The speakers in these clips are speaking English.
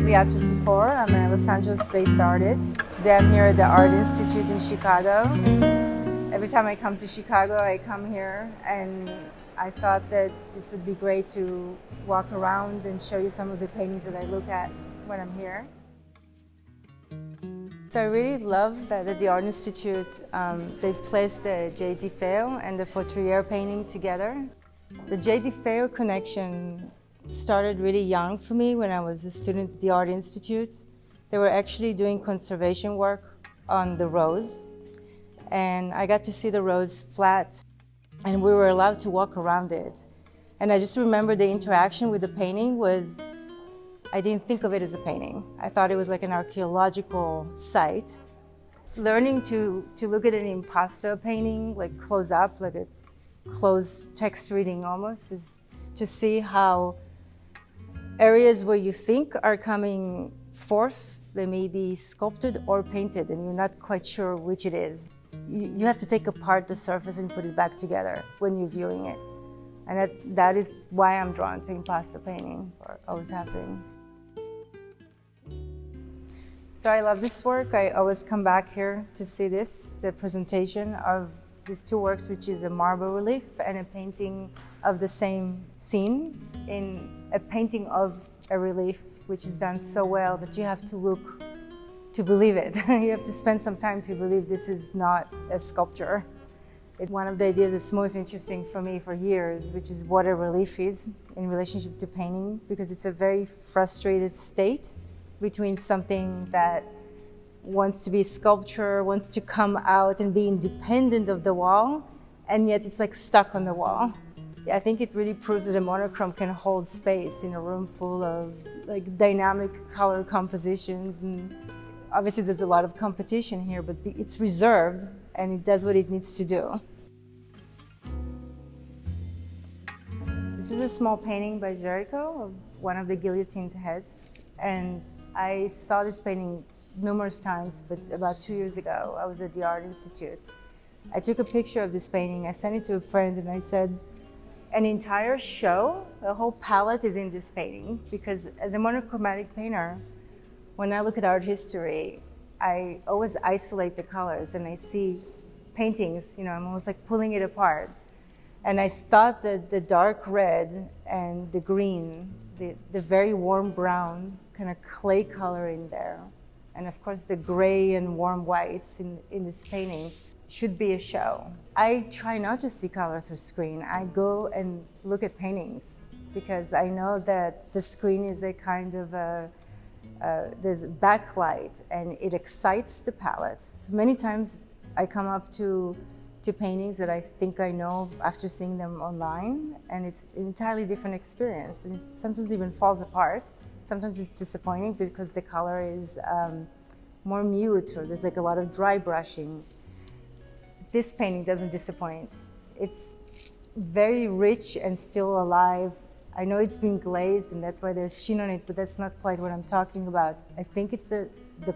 Liat Yossifor. I'm a Los Angeles-based artist. Today I'm here at the Art Institute in Chicago. Every time I come to Chicago, I come here, and I thought that this would be great to walk around and show you some of the paintings that I look at when I'm here. So I really love that at the Art Institute, they've placed the J.D. Feo and the Fautrier painting together. The J.D. Feo connection started really young for me when I was a student at the Art Institute. They were actually doing conservation work on the rose, and I got to see the rose flat, and we were allowed to walk around it. And I just remember the interaction with the painting was, I didn't think of it as a painting. I thought it was like an archaeological site. Learning to look at an impasto painting, like close up, like a closed text reading almost, is to see how areas where you think are coming forth, they may be sculpted or painted, and you're not quite sure which it is. You have to take apart the surface and put it back together when you're viewing it. And that is why I'm drawn to impasto painting, or always have been. So I love this work. I always come back here to see this, the presentation of these two works, which is a marble relief and a painting of the same scene, in a painting of a relief, which is done so well that you have to look to believe it. You have to spend some time to believe this is not a sculpture. It's one of the ideas that's most interesting for me for years, which is what a relief is in relationship to painting, because it's a very frustrated state between something that wants to be sculpture, wants to come out and be independent of the wall, and yet it's like stuck on the wall. I think it really proves that a monochrome can hold space in a room full of like dynamic color compositions. And obviously there's a lot of competition here, but it's reserved and it does what it needs to do. This is a small painting by Jericho of one of the guillotined heads, and I saw this painting numerous times, but about 2 years ago, I was at the Art Institute. I took a picture of this painting, I sent it to a friend, and I said, an entire show, the whole palette is in this painting, because as a monochromatic painter, when I look at art history, I always isolate the colors, and I see paintings, I'm almost like pulling it apart. And I thought that the dark red and the green, the very warm brown, kind of clay color in there, and of course the gray and warm whites in this painting should be a show. I try not to see color through screen. I go and look at paintings because I know that the screen is a kind of there's backlight and it excites the palette. So many times I come up to paintings that I think I know after seeing them online, and it's an entirely different experience, and it sometimes even falls apart. Sometimes it's disappointing because the color is more mute, or there's like a lot of dry brushing. This painting doesn't disappoint. It's very rich and still alive. I know it's been glazed and that's why there's sheen on it, but that's not quite what I'm talking about. I think it's the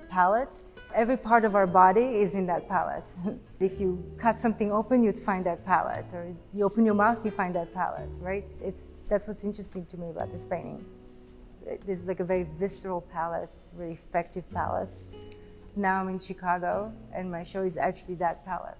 palette. Every part of our body is in that palette. If you cut something open, you'd find that palette, or you open your mouth, you find that palette, right? That's what's interesting to me about this painting. This is like a very visceral palette, really effective palette. Now I'm in Chicago, and my show is actually that palette.